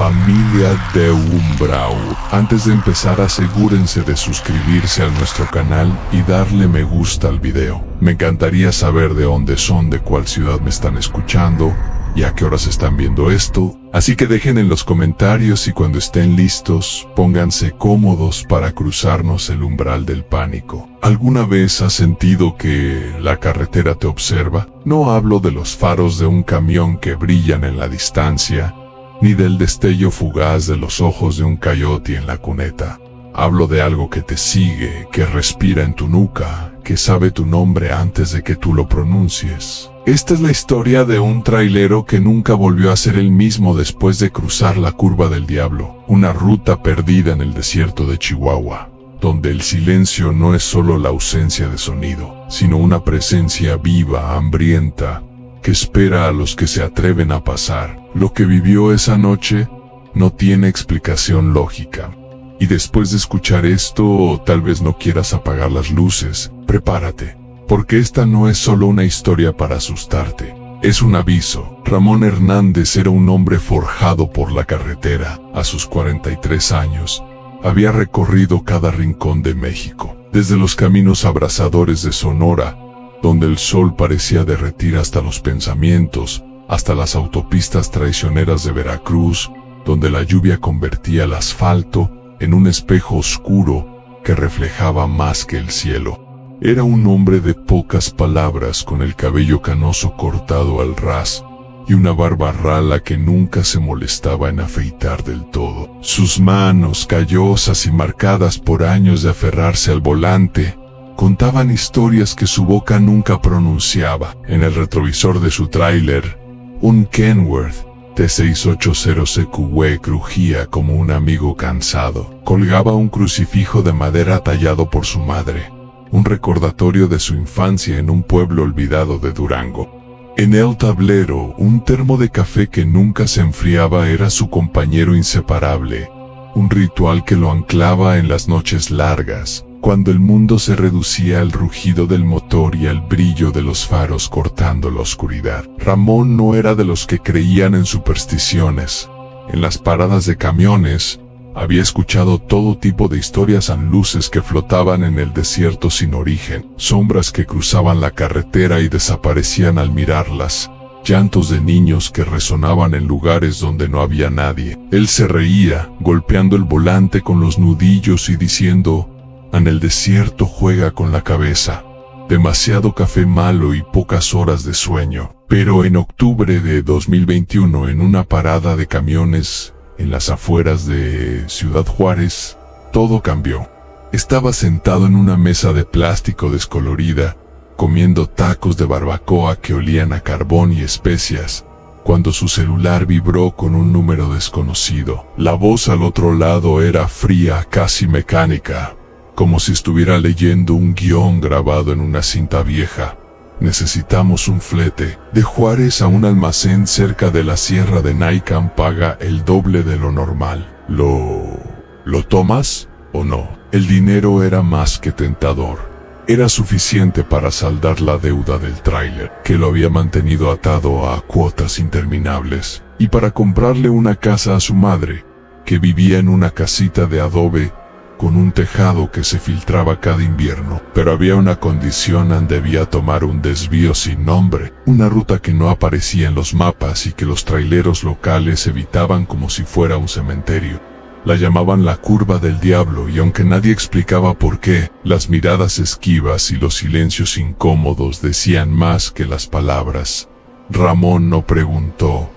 Familia de Umbrau, antes de empezar asegúrense de suscribirse a nuestro canal y darle me gusta al video. Me encantaría saber de dónde son, de cuál ciudad me están escuchando y a qué horas están viendo esto, así que dejen en los comentarios y cuando estén listos, pónganse cómodos para cruzarnos el umbral del pánico. ¿Alguna vez has sentido que la carretera te observa? No hablo de los faros de un camión que brillan en la distancia, ni del destello fugaz de los ojos de un coyote en la cuneta. Hablo de algo que te sigue, que respira en tu nuca, que sabe tu nombre antes de que tú lo pronuncies. Esta es la historia de un trailero que nunca volvió a ser el mismo después de cruzar la Curva del Diablo, una ruta perdida en el desierto de Chihuahua, donde el silencio no es solo la ausencia de sonido, sino una presencia viva, hambrienta, que espera a los que se atreven a pasar. Lo que vivió esa noche no tiene explicación lógica. Y después de escuchar esto, tal vez no quieras apagar las luces. Prepárate, porque esta no es solo una historia para asustarte. Es un aviso. Ramón Hernández era un hombre forjado por la carretera. A sus 43 años, había recorrido cada rincón de México, desde los caminos abrasadores de Sonora, donde el sol parecía derretir hasta los pensamientos, hasta las autopistas traicioneras de Veracruz, donde la lluvia convertía el asfalto en un espejo oscuro que reflejaba más que el cielo. Era un hombre de pocas palabras, con el cabello canoso cortado al ras y una barba rala que nunca se molestaba en afeitar del todo. Sus manos, callosas y marcadas por años de aferrarse al volante, contaban historias que su boca nunca pronunciaba. En el retrovisor de su tráiler, un Kenworth T680CQW crujía como un amigo cansado. Colgaba un crucifijo de madera tallado por su madre, un recordatorio de su infancia en un pueblo olvidado de Durango. En el tablero, un termo de café que nunca se enfriaba era su compañero inseparable, un ritual que lo anclaba en las noches largas, cuando el mundo se reducía al rugido del motor y al brillo de los faros cortando la oscuridad. Ramón no era de los que creían en supersticiones. En las paradas de camiones, había escuchado todo tipo de historias an luces que flotaban en el desierto sin origen, sombras que cruzaban la carretera y desaparecían al mirarlas, llantos de niños que resonaban en lugares donde no había nadie. Él se reía, golpeando el volante con los nudillos y diciendo: en el desierto juega con la cabeza. Demasiado café malo y pocas horas de sueño. Pero en octubre de 2021, en una parada de camiones en las afueras de Ciudad Juárez, todo cambió. Estaba sentado en una mesa de plástico descolorida, comiendo tacos de barbacoa que olían a carbón y especias, cuando su celular vibró con un número desconocido. La voz al otro lado era fría, casi mecánica, como si estuviera leyendo un guión grabado en una cinta vieja. Necesitamos un flete. De Juárez a un almacén cerca de la sierra de Naican paga el doble de lo normal. ¿Lo tomas o no? El dinero era más que tentador. Era suficiente para saldar la deuda del tráiler, que lo había mantenido atado a cuotas interminables, y para comprarle una casa a su madre, que vivía en una casita de adobe con un tejado que se filtraba cada invierno. Pero había una condición: debía tomar un desvío sin nombre, una ruta que no aparecía en los mapas y que los traileros locales evitaban como si fuera un cementerio. La llamaban la Curva del Diablo, y aunque nadie explicaba por qué, las miradas esquivas y los silencios incómodos decían más que las palabras. Ramón no preguntó.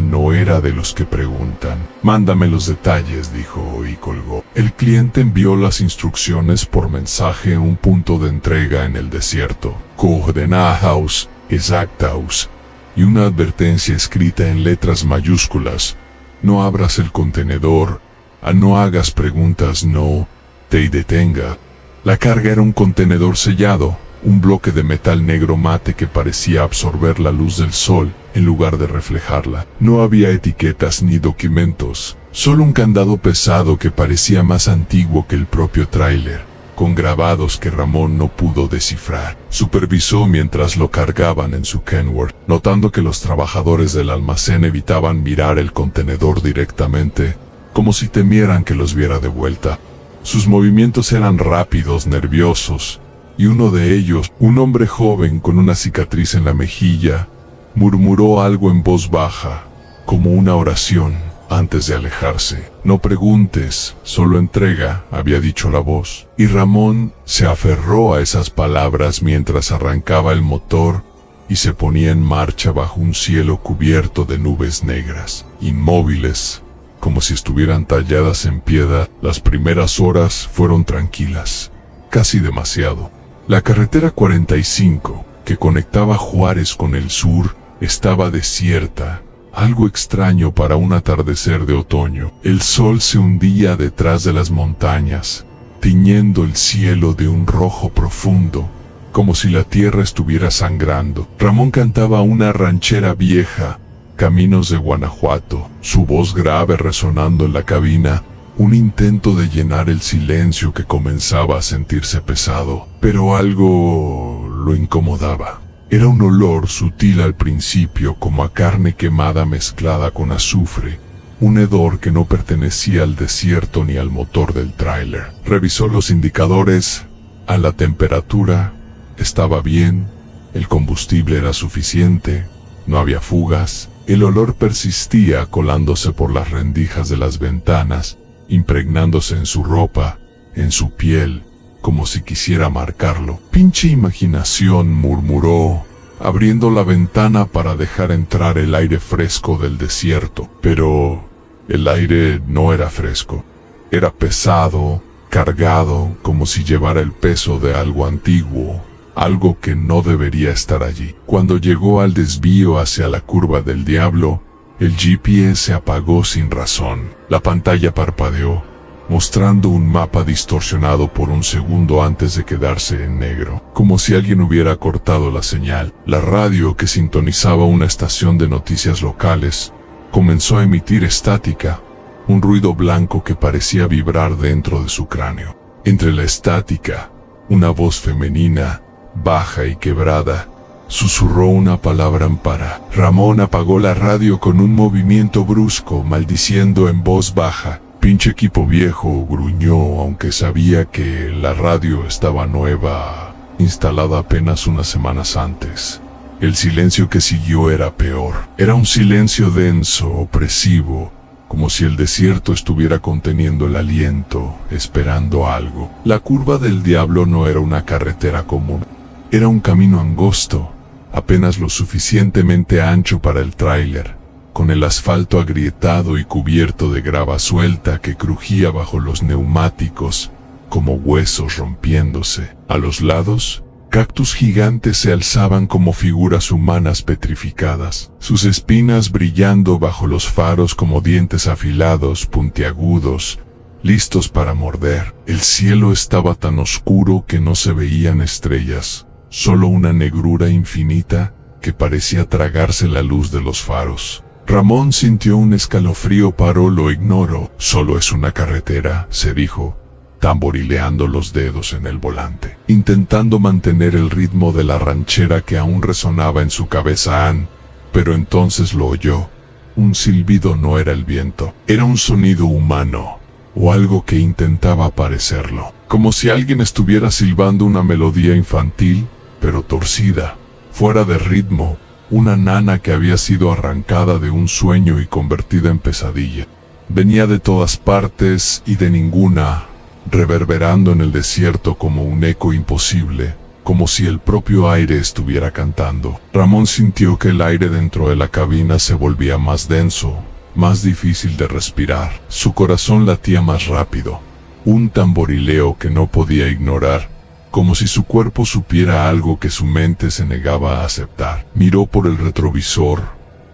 No era de los que preguntan. Mándame los detalles, dijo y colgó. El cliente envió las instrucciones por mensaje a un punto de entrega en el desierto. Coordenadas exactas y una advertencia escrita en letras mayúsculas: no abras el contenedor, no hagas preguntas, no te detenga. La carga era un contenedor sellado, un bloque de metal negro mate que parecía absorber la luz del sol en lugar de reflejarla. No había etiquetas ni documentos, solo un candado pesado que parecía más antiguo que el propio tráiler, con grabados que Ramón no pudo descifrar. Supervisó mientras lo cargaban en su Kenworth, notando que los trabajadores del almacén evitaban mirar el contenedor directamente, como si temieran que los viera de vuelta. Sus movimientos eran rápidos, nerviosos, y uno de ellos, un hombre joven con una cicatriz en la mejilla, murmuró algo en voz baja, como una oración, antes de alejarse. «No preguntes, solo entrega», había dicho la voz, y Ramón se aferró a esas palabras mientras arrancaba el motor y se ponía en marcha bajo un cielo cubierto de nubes negras, inmóviles, como si estuvieran talladas en piedra. Las primeras horas fueron tranquilas, casi demasiado. La carretera 45, que conectaba Juárez con el sur, estaba desierta, algo extraño para un atardecer de otoño. El sol se hundía detrás de las montañas, tiñendo el cielo de un rojo profundo, como si la tierra estuviera sangrando. Ramón cantaba una ranchera vieja, Caminos de Guanajuato, su voz grave resonando en la cabina, un intento de llenar el silencio que comenzaba a sentirse pesado, pero algo lo incomodaba. Era un olor sutil al principio, como a carne quemada mezclada con azufre, un hedor que no pertenecía al desierto ni al motor del tráiler. Revisó los indicadores. A la temperatura estaba bien, el combustible era suficiente, no había fugas. El olor persistía colándose por las rendijas de las ventanas, impregnándose en su ropa, en su piel, como si quisiera marcarlo. «Pinche imaginación», murmuró, abriendo la ventana para dejar entrar el aire fresco del desierto. Pero el aire no era fresco. Era pesado, cargado, como si llevara el peso de algo antiguo, algo que no debería estar allí. Cuando llegó al desvío hacia la curva del diablo, el GPS se apagó sin razón. La pantalla parpadeó, mostrando un mapa distorsionado por un segundo antes de quedarse en negro, como si alguien hubiera cortado la señal. La radio, que sintonizaba una estación de noticias locales, comenzó a emitir estática, un ruido blanco que parecía vibrar dentro de su cráneo. Entre la estática, una voz femenina, baja y quebrada, susurró una palabra ampara. Ramón apagó la radio con un movimiento brusco, maldiciendo en voz baja. «Pinche equipo viejo», gruñó, aunque sabía que la radio estaba nueva, instalada apenas unas semanas antes. El silencio que siguió era peor. Era un silencio denso, opresivo, como si el desierto estuviera conteniendo el aliento, esperando algo. La curva del diablo no era una carretera común. Era un camino angosto, apenas lo suficientemente ancho para el tráiler, con el asfalto agrietado y cubierto de grava suelta que crujía bajo los neumáticos, como huesos rompiéndose. A los lados, cactus gigantes se alzaban como figuras humanas petrificadas, sus espinas brillando bajo los faros como dientes afilados, puntiagudos, listos para morder. El cielo estaba tan oscuro que no se veían estrellas, solo una negrura infinita que parecía tragarse la luz de los faros. Ramón sintió un escalofrío. Paró. «Lo ignoro, solo es una carretera», se dijo, tamborileando los dedos en el volante, intentando mantener el ritmo de la ranchera que aún resonaba en su cabeza. Pero entonces lo oyó. Un silbido. No era el viento, era un sonido humano, o algo que intentaba parecerlo, como si alguien estuviera silbando una melodía infantil, pero torcida, fuera de ritmo, una nana que había sido arrancada de un sueño y convertida en pesadilla. Venía de todas partes y de ninguna, reverberando en el desierto como un eco imposible, como si el propio aire estuviera cantando. Ramón sintió que el aire dentro de la cabina se volvía más denso, más difícil de respirar. Su corazón latía más rápido, un tamborileo que no podía ignorar, como si su cuerpo supiera algo que su mente se negaba a aceptar. Miró por el retrovisor,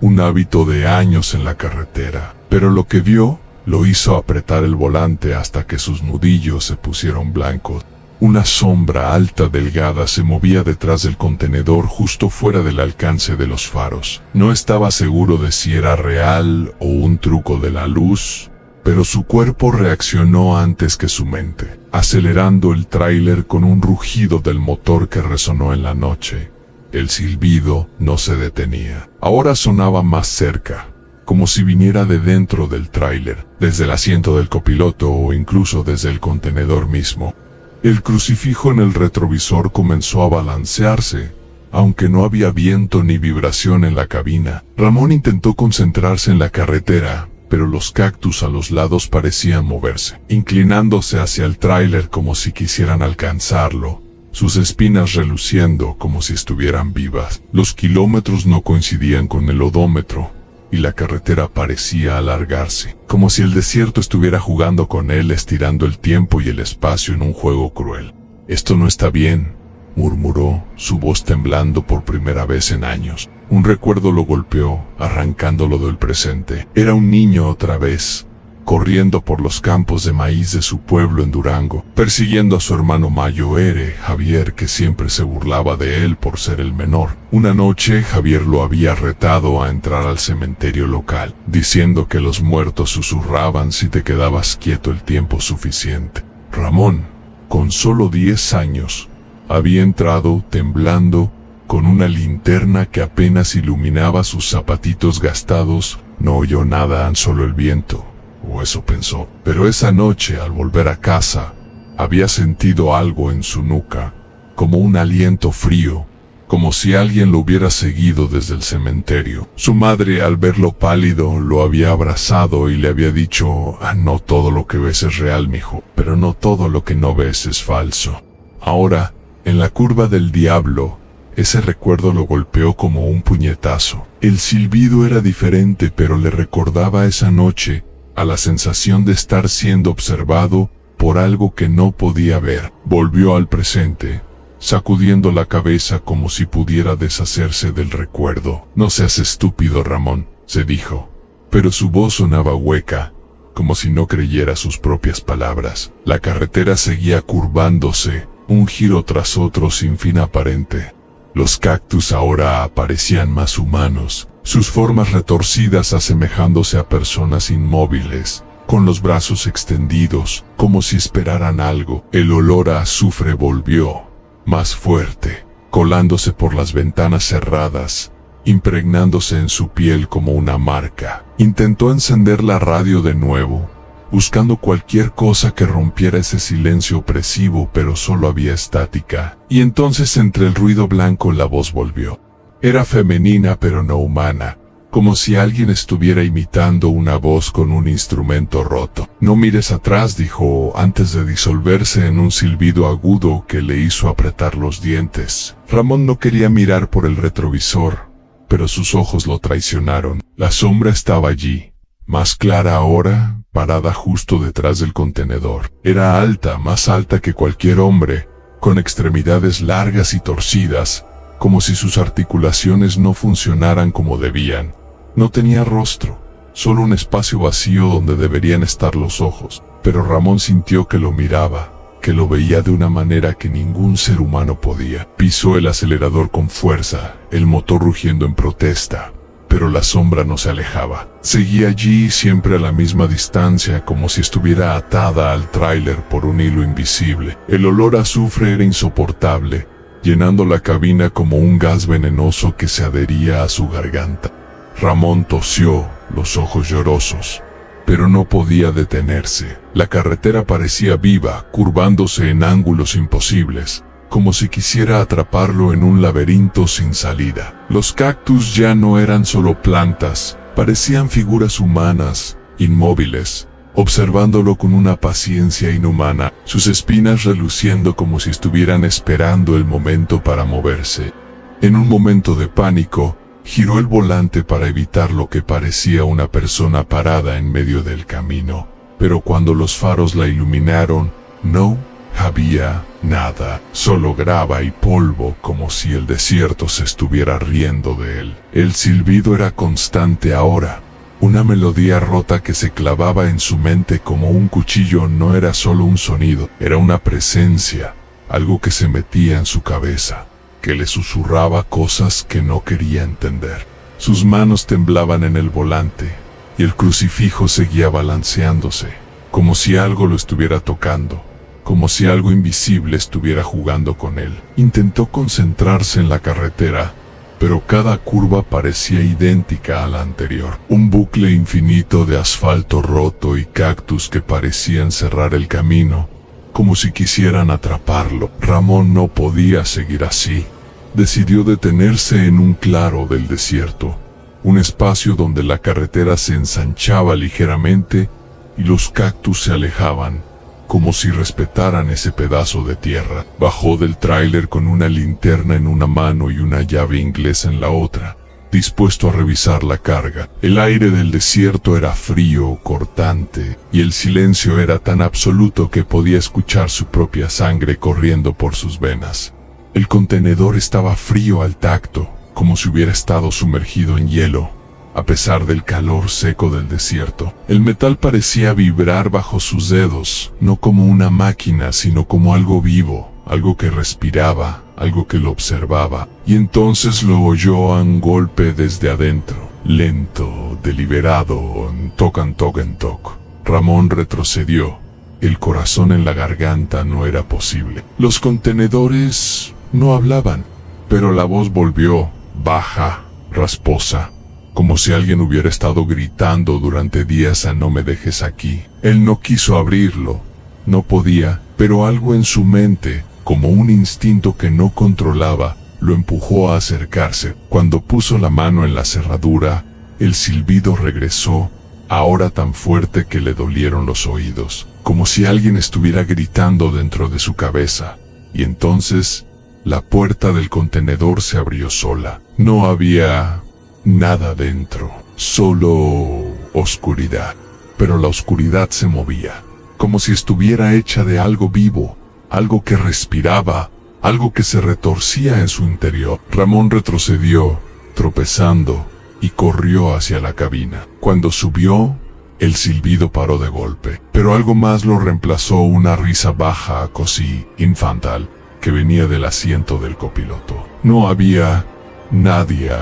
un hábito de años en la carretera, pero lo que vio lo hizo apretar el volante hasta que sus nudillos se pusieron blancos. Una sombra alta, delgada, se movía detrás del contenedor justo fuera del alcance de los faros. No estaba seguro de si era real o un truco de la luz, pero su cuerpo reaccionó antes que su mente, acelerando el tráiler con un rugido del motor que resonó en la noche. El silbido no se detenía. Ahora sonaba más cerca, como si viniera de dentro del tráiler, desde el asiento del copiloto o incluso desde el contenedor mismo. El crucifijo en el retrovisor comenzó a balancearse, aunque no había viento ni vibración en la cabina. Ramón intentó concentrarse en la carretera, pero los cactus a los lados parecían moverse, inclinándose hacia el tráiler como si quisieran alcanzarlo, sus espinas reluciendo como si estuvieran vivas. Los kilómetros no coincidían con el odómetro, y la carretera parecía alargarse, como si el desierto estuviera jugando con él, estirando el tiempo y el espacio en un juego cruel. «Esto no está bien», murmuró, su voz temblando por primera vez en años. Un recuerdo lo golpeó, arrancándolo del presente. Era un niño otra vez, corriendo por los campos de maíz de su pueblo en Durango, persiguiendo a su hermano mayor, Javier, que siempre se burlaba de él por ser el menor. Una noche, Javier lo había retado a entrar al cementerio local, diciendo que los muertos susurraban si te quedabas quieto el tiempo suficiente. Ramón, con solo 10 años, había entrado temblando, con una linterna que apenas iluminaba sus zapatitos gastados. No oyó nada, solo el viento, o eso pensó. Pero esa noche, al volver a casa, había sentido algo en su nuca, como un aliento frío, como si alguien lo hubiera seguido desde el cementerio. Su madre, al verlo pálido, lo había abrazado y le había dicho: no todo lo que ves es real, mijo, pero no todo lo que no ves es falso. Ahora, en la curva del diablo, ese recuerdo lo golpeó como un puñetazo. El silbido era diferente, pero le recordaba esa noche a la sensación de estar siendo observado por algo que no podía ver. Volvió al presente, sacudiendo la cabeza como si pudiera deshacerse del recuerdo. «No seas estúpido, Ramón», se dijo, pero su voz sonaba hueca, como si no creyera sus propias palabras. La carretera seguía curvándose, un giro tras otro sin fin aparente. Los cactus ahora aparecían más humanos, sus formas retorcidas asemejándose a personas inmóviles, con los brazos extendidos, como si esperaran algo. El olor a azufre volvió, más fuerte, colándose por las ventanas cerradas, impregnándose en su piel como una marca. Intentó encender la radio de nuevo, buscando cualquier cosa que rompiera ese silencio opresivo, pero solo había estática. Y entonces, entre el ruido blanco, la voz volvió. Era femenina pero no humana, como si alguien estuviera imitando una voz con un instrumento roto. «No mires atrás», dijo, antes de disolverse en un silbido agudo que le hizo apretar los dientes. Ramón no quería mirar por el retrovisor, pero sus ojos lo traicionaron. La sombra estaba allí, más clara ahora, parada justo detrás del contenedor. Era alta, más alta que cualquier hombre, con extremidades largas y torcidas, como si sus articulaciones no funcionaran como debían. No tenía rostro, solo un espacio vacío donde deberían estar los ojos, pero Ramón sintió que lo miraba, que lo veía de una manera que ningún ser humano podía. Pisó el acelerador con fuerza, el motor rugiendo en protesta. Pero la sombra no se alejaba. Seguía allí, siempre a la misma distancia, como si estuviera atada al tráiler por un hilo invisible. El olor a azufre era insoportable, llenando la cabina como un gas venenoso que se adhería a su garganta. Ramón tosió, los ojos llorosos, pero no podía detenerse. La carretera parecía viva, curvándose en ángulos imposibles, como si quisiera atraparlo en un laberinto sin salida. Los cactus ya no eran solo plantas, parecían figuras humanas, inmóviles, observándolo con una paciencia inhumana, sus espinas reluciendo como si estuvieran esperando el momento para moverse. En un momento de pánico, giró el volante para evitar lo que parecía una persona parada en medio del camino, pero cuando los faros la iluminaron, no había nada, solo grava y polvo, como si el desierto se estuviera riendo de él. El silbido era constante ahora, una melodía rota que se clavaba en su mente como un cuchillo. No era solo un sonido, era una presencia, algo que se metía en su cabeza, que le susurraba cosas que no quería entender. Sus manos temblaban en el volante, y el crucifijo seguía balanceándose, como si algo lo estuviera tocando, como si algo invisible estuviera jugando con él. Intentó concentrarse en la carretera, pero cada curva parecía idéntica a la anterior. Un bucle infinito de asfalto roto y cactus que parecían cerrar el camino, como si quisieran atraparlo. Ramón no podía seguir así. Decidió detenerse en un claro del desierto, un espacio donde la carretera se ensanchaba ligeramente y los cactus se alejaban, como si respetaran ese pedazo de tierra. Bajó del tráiler con una linterna en una mano y una llave inglesa en la otra, dispuesto a revisar la carga. El aire del desierto era frío, cortante, y el silencio era tan absoluto que podía escuchar su propia sangre corriendo por sus venas. El contenedor estaba frío al tacto, como si hubiera estado sumergido en hielo, a pesar del calor seco del desierto. El metal parecía vibrar bajo sus dedos, no como una máquina, sino como algo vivo, algo que respiraba, algo que lo observaba. Y entonces lo oyó a un golpe desde adentro, lento, deliberado, toc en toc en toc. Ramón retrocedió. El corazón en la garganta no era posible. Los contenedores no hablaban, pero la voz volvió, baja, rasposa, como si alguien hubiera estado gritando durante días a "no me dejes aquí". Él no quiso abrirlo, no podía, pero algo en su mente, como un instinto que no controlaba, lo empujó a acercarse. Cuando puso la mano en la cerradura, el silbido regresó, ahora tan fuerte que le dolieron los oídos, como si alguien estuviera gritando dentro de su cabeza. Y entonces, la puerta del contenedor se abrió sola. No había nada dentro, solo oscuridad. Pero la oscuridad se movía, como si estuviera hecha de algo vivo, algo que respiraba, algo que se retorcía en su interior. Ramón retrocedió, tropezando, y corrió hacia la cabina. Cuando subió, el silbido paró de golpe, pero algo más lo reemplazó, una risa baja, casi infantil, que venía del asiento del copiloto. No había nadie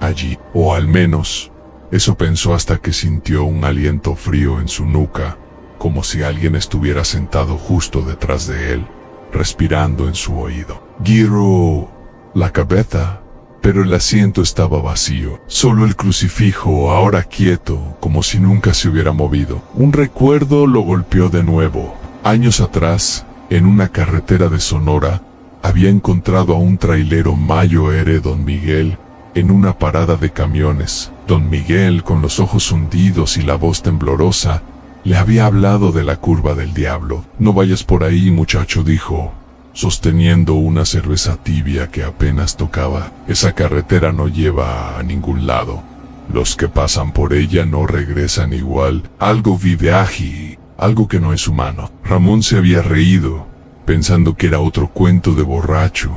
allí, o al menos, eso pensó hasta que sintió un aliento frío en su nuca, como si alguien estuviera sentado justo detrás de él, respirando en su oído. Giró la cabeza, pero el asiento estaba vacío. Solo el crucifijo, ahora quieto, como si nunca se hubiera movido. Un recuerdo lo golpeó de nuevo. Años atrás, en una carretera de Sonora, había encontrado a un trailero Mayo R. Don Miguel, en una parada de camiones. Don Miguel, con los ojos hundidos y la voz temblorosa, le había hablado de la curva del diablo. "No vayas por ahí, muchacho", dijo, sosteniendo una cerveza tibia que apenas tocaba. "Esa carretera no lleva a ningún lado. Los que pasan por ella no regresan igual. Algo vive allí, algo que no es humano". Ramón se había reído, pensando que era otro cuento de borracho,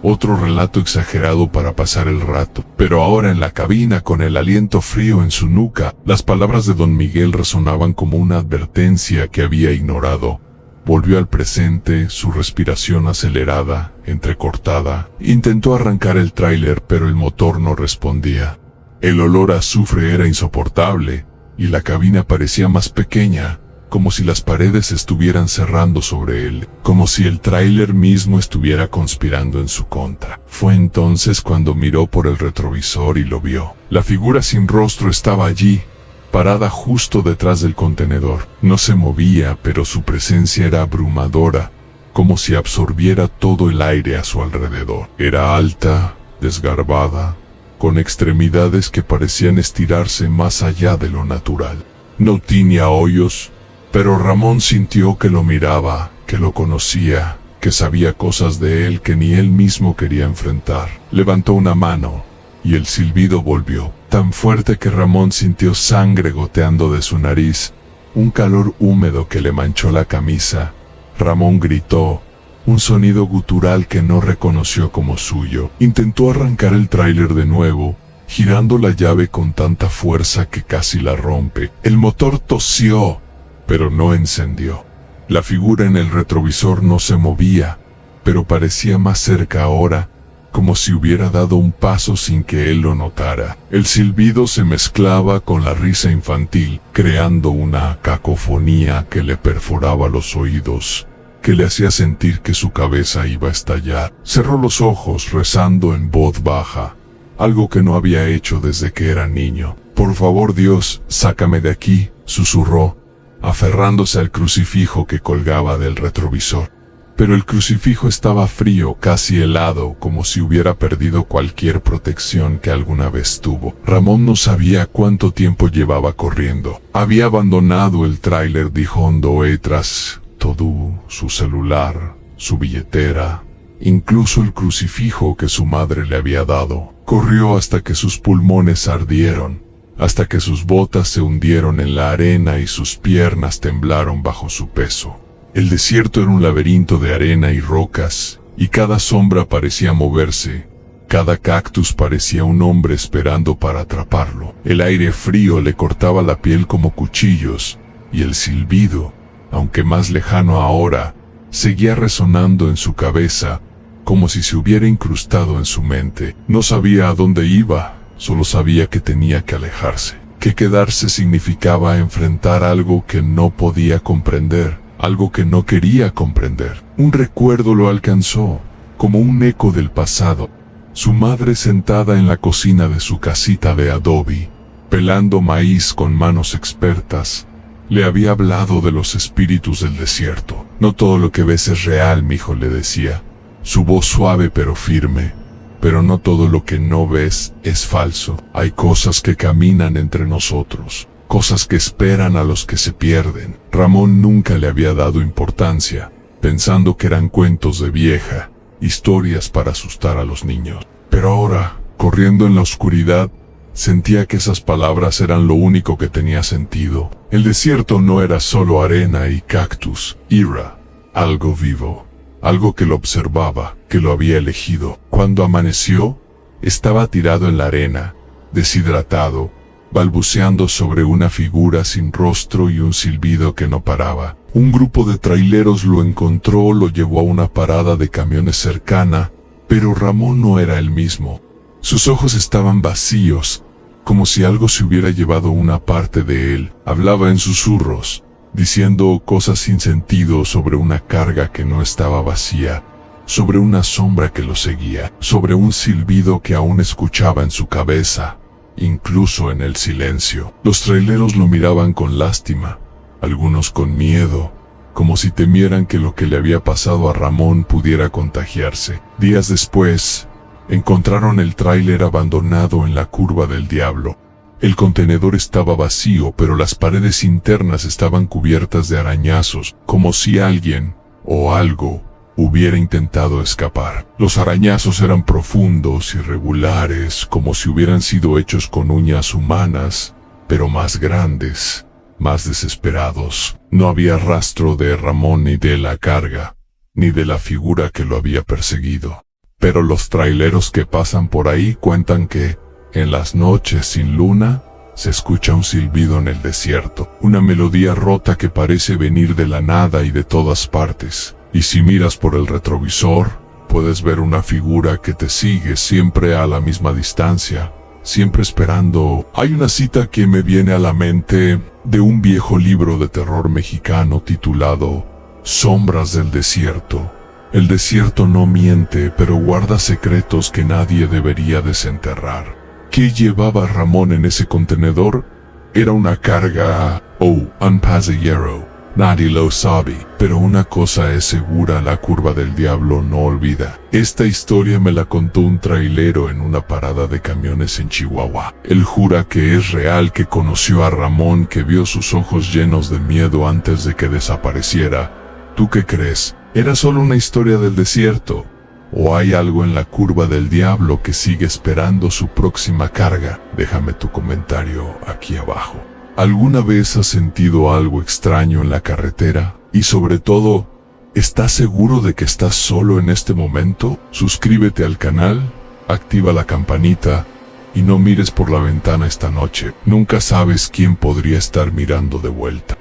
otro relato exagerado para pasar el rato. Pero ahora en la cabina, con el aliento frío en su nuca, las palabras de Don Miguel resonaban como una advertencia que había ignorado. Volvió al presente, su respiración acelerada, entrecortada. Intentó arrancar el tráiler, pero el motor no respondía. El olor a azufre era insoportable, y la cabina parecía más pequeña, como si las paredes estuvieran cerrando sobre él, como si el tráiler mismo estuviera conspirando en su contra. Fue entonces cuando miró por el retrovisor y lo vio. La figura sin rostro estaba allí, parada justo detrás del contenedor. No se movía, pero su presencia era abrumadora, como si absorbiera todo el aire a su alrededor. Era alta, desgarbada, con extremidades que parecían estirarse más allá de lo natural. No tenía hoyos, pero Ramón sintió que lo miraba, que lo conocía, que sabía cosas de él que ni él mismo quería enfrentar. Levantó una mano, y el silbido volvió, tan fuerte que Ramón sintió sangre goteando de su nariz, un calor húmedo que le manchó la camisa. Ramón gritó, un sonido gutural que no reconoció como suyo. Intentó arrancar el tráiler de nuevo, girando la llave con tanta fuerza que casi la rompe. El motor tosió, pero no encendió. La figura en el retrovisor no se movía, pero parecía más cerca ahora, como si hubiera dado un paso sin que él lo notara. El silbido se mezclaba con la risa infantil, creando una cacofonía que le perforaba los oídos, que le hacía sentir que su cabeza iba a estallar. Cerró los ojos rezando en voz baja, algo que no había hecho desde que era niño. «Por favor, Dios, sácame de aquí», susurró, aferrándose al crucifijo que colgaba del retrovisor. Pero el crucifijo estaba frío, casi helado, como si hubiera perdido cualquier protección que alguna vez tuvo. Ramón no sabía cuánto tiempo llevaba corriendo. Había abandonado el tráiler de Hondoe tras todo, su celular, su billetera, incluso el crucifijo que su madre le había dado. Corrió hasta que sus pulmones ardieron, hasta que sus botas se hundieron en la arena y sus piernas temblaron bajo su peso. El desierto era un laberinto de arena y rocas, y cada sombra parecía moverse. Cada cactus parecía un hombre esperando para atraparlo. El aire frío le cortaba la piel como cuchillos, y el silbido, aunque más lejano ahora, seguía resonando en su cabeza, como si se hubiera incrustado en su mente. No sabía a dónde iba, solo sabía que tenía que alejarse, que quedarse significaba enfrentar algo que no podía comprender, algo que no quería comprender. Un recuerdo lo alcanzó, como un eco del pasado. Su madre sentada en la cocina de su casita de adobe, pelando maíz con manos expertas, le había hablado de los espíritus del desierto. «No todo lo que ves es real, mijo», le decía, su voz suave pero firme. «Pero no todo lo que no ves es falso. Hay cosas que caminan entre nosotros, cosas que esperan a los que se pierden». Ramón nunca le había dado importancia, pensando que eran cuentos de vieja, historias para asustar a los niños. Pero ahora, corriendo en la oscuridad, sentía que esas palabras eran lo único que tenía sentido. El desierto no era solo arena y cactus, era algo vivo, algo que lo observaba, que lo había elegido. Cuando amaneció, estaba tirado en la arena, deshidratado, balbuceando sobre una figura sin rostro y un silbido que no paraba. Un grupo de traileros lo encontró, lo llevó a una parada de camiones cercana, pero Ramón no era el mismo. Sus ojos estaban vacíos, como si algo se hubiera llevado una parte de él. Hablaba en susurros, diciendo cosas sin sentido sobre una carga que no estaba vacía, sobre una sombra que lo seguía, sobre un silbido que aún escuchaba en su cabeza, incluso en el silencio. Los traileros lo miraban con lástima, algunos con miedo, como si temieran que lo que le había pasado a Ramón pudiera contagiarse. Días después, encontraron el tráiler abandonado en la curva del Diablo. El contenedor estaba vacío, pero las paredes internas estaban cubiertas de arañazos, como si alguien, o algo, hubiera intentado escapar. Los arañazos eran profundos, irregulares, como si hubieran sido hechos con uñas humanas, pero más grandes, más desesperados. No había rastro de Ramón ni de la carga, ni de la figura que lo había perseguido. Pero los traileros que pasan por ahí cuentan que, en las noches sin luna, se escucha un silbido en el desierto, una melodía rota que parece venir de la nada y de todas partes. Y si miras por el retrovisor, puedes ver una figura que te sigue siempre a la misma distancia, siempre esperando. Hay una cita que me viene a la mente de un viejo libro de terror mexicano titulado Sombras del Desierto. El desierto no miente, pero guarda secretos que nadie debería desenterrar. ¿Qué llevaba Ramón en ese contenedor? Era una carga, un pasajero. Nadie lo sabe, pero una cosa es segura, la curva del Diablo no olvida. Esta historia me la contó un trailero en una parada de camiones en Chihuahua. Él jura que es real, que conoció a Ramón, que vio sus ojos llenos de miedo antes de que desapareciera. ¿Tú qué crees? ¿Era solo una historia del desierto? ¿O hay algo en la curva del Diablo que sigue esperando su próxima carga? Déjame tu comentario aquí abajo. ¿Alguna vez has sentido algo extraño en la carretera? Y sobre todo, ¿estás seguro de que estás solo en este momento? Suscríbete al canal, activa la campanita y no mires por la ventana esta noche. Nunca sabes quién podría estar mirando de vuelta.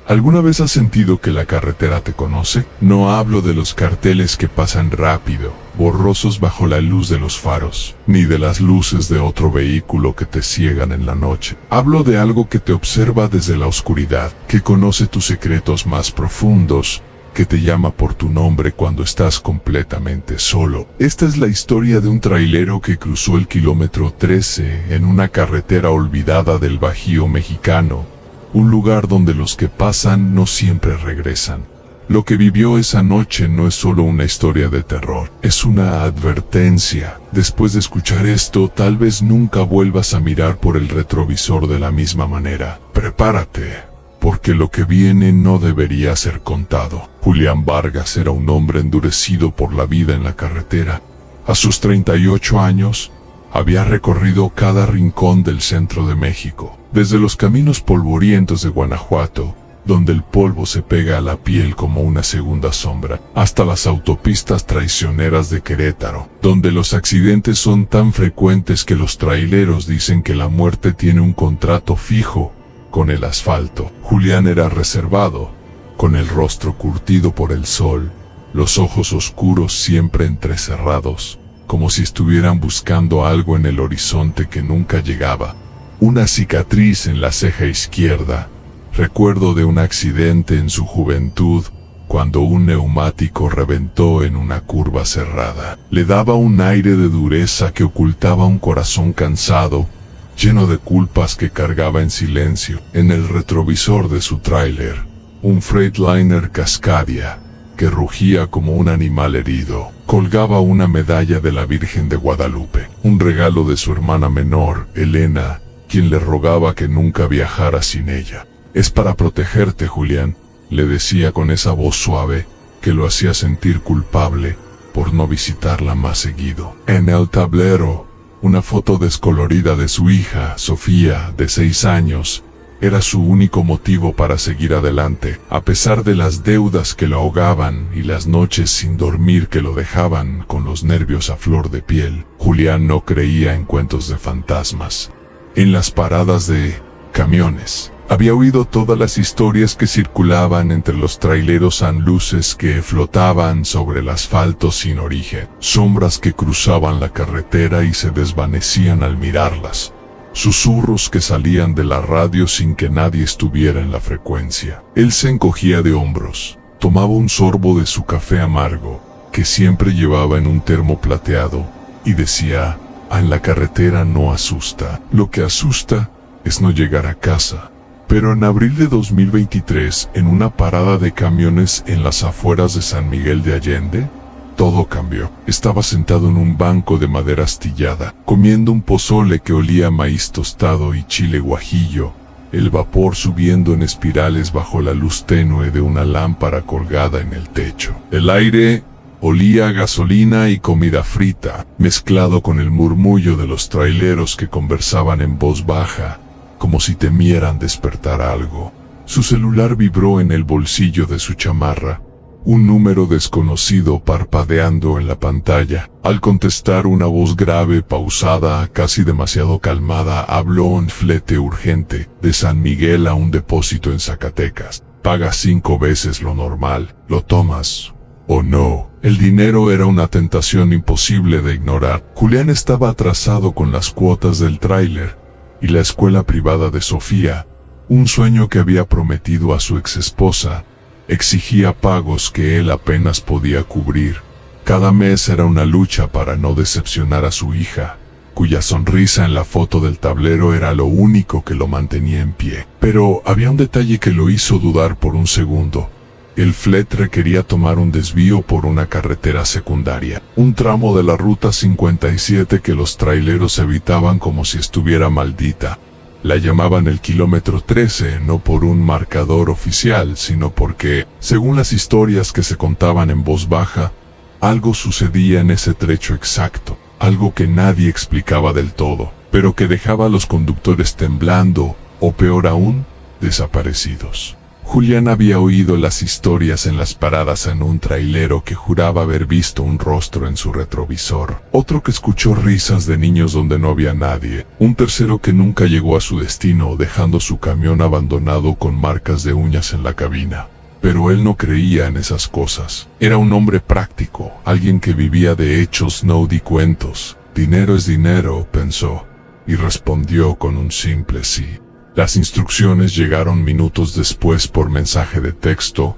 ¿Alguna vez has sentido que la carretera te conoce? No hablo de los carteles que pasan rápido, borrosos bajo la luz de los faros, ni de las luces de otro vehículo que te ciegan en la noche. Hablo de algo que te observa desde la oscuridad, que conoce tus secretos más profundos, que te llama por tu nombre cuando estás completamente solo. Esta es la historia de un trailero que cruzó el kilómetro 13 en una carretera olvidada del Bajío mexicano, un lugar donde los que pasan no siempre regresan. Lo que vivió esa noche no es solo una historia de terror, es una advertencia. Después de escuchar esto, tal vez nunca vuelvas a mirar por el retrovisor de la misma manera. Prepárate, porque lo que viene no debería ser contado. Julián Vargas era un hombre endurecido por la vida en la carretera. A sus 38 años, había recorrido cada rincón del centro de México, desde los caminos polvorientos de Guanajuato, donde el polvo se pega a la piel como una segunda sombra, hasta las autopistas traicioneras de Querétaro, donde los accidentes son tan frecuentes que los traileros dicen que la muerte tiene un contrato fijo con el asfalto. Julián era reservado, con el rostro curtido por el sol, los ojos oscuros siempre entrecerrados, como si estuvieran buscando algo en el horizonte que nunca llegaba. Una cicatriz en la ceja izquierda, recuerdo de un accidente en su juventud, cuando un neumático reventó en una curva cerrada. Le daba un aire de dureza que ocultaba un corazón cansado, lleno de culpas que cargaba en silencio. En el retrovisor de su tráiler, un Freightliner Cascadia, que rugía como un animal herido, colgaba una medalla de la Virgen de Guadalupe, un regalo de su hermana menor, Elena, quien le rogaba que nunca viajara sin ella. «Es para protegerte, Julián», le decía con esa voz suave que lo hacía sentir culpable por no visitarla más seguido. En el tablero, una foto descolorida de su hija, Sofía, de 6 años, era su único motivo para seguir adelante, a pesar de las deudas que lo ahogaban y las noches sin dormir que lo dejaban con los nervios a flor de piel. Julián no creía en cuentos de fantasmas. En las paradas de camiones, había oído todas las historias que circulaban entre los traileros sin luces que flotaban sobre el asfalto sin origen, sombras que cruzaban la carretera y se desvanecían al mirarlas, susurros que salían de la radio sin que nadie estuviera en la frecuencia. Él se encogía de hombros, tomaba un sorbo de su café amargo, que siempre llevaba en un termo plateado, y decía: en la carretera no asusta, lo que asusta es no llegar a casa. Pero en abril de 2023, en una parada de camiones en las afueras de San Miguel de Allende, todo cambió. Estaba sentado en un banco de madera astillada, comiendo un pozole que olía a maíz tostado y chile guajillo, el vapor subiendo en espirales bajo la luz tenue de una lámpara colgada en el techo. El aire olía a gasolina y comida frita, mezclado con el murmullo de los traileros que conversaban en voz baja, como si temieran despertar algo. Su celular vibró en el bolsillo de su chamarra, un número desconocido parpadeando en la pantalla. Al contestar, una voz grave, pausada, casi demasiado calmada, habló en flete urgente: de San Miguel a un depósito en Zacatecas. Paga 5 veces lo normal. ¿Lo tomas o no? El dinero era una tentación imposible de ignorar. Julián estaba atrasado con las cuotas del tráiler y la escuela privada de Sofía, un sueño que había prometido a su exesposa, exigía pagos que él apenas podía cubrir. Cada mes era una lucha para no decepcionar a su hija, cuya sonrisa en la foto del tablero era lo único que lo mantenía en pie. Pero había un detalle que lo hizo dudar por un segundo. El flet requería tomar un desvío por una carretera secundaria, un tramo de la ruta 57 que los traileros evitaban como si estuviera maldita. La llamaban el kilómetro 13 no por un marcador oficial, sino porque, según las historias que se contaban en voz baja, algo sucedía en ese trecho exacto, algo que nadie explicaba del todo, pero que dejaba a los conductores temblando, o peor aún, desaparecidos. Julián había oído las historias en las paradas en un trailero que juraba haber visto un rostro en su retrovisor, otro que escuchó risas de niños donde no había nadie, un tercero que nunca llegó a su destino dejando su camión abandonado con marcas de uñas en la cabina. Pero él no creía en esas cosas. Era un hombre práctico, alguien que vivía de hechos, no de cuentos. Dinero es dinero, pensó, y respondió con un simple sí. Las instrucciones llegaron minutos después por mensaje de texto,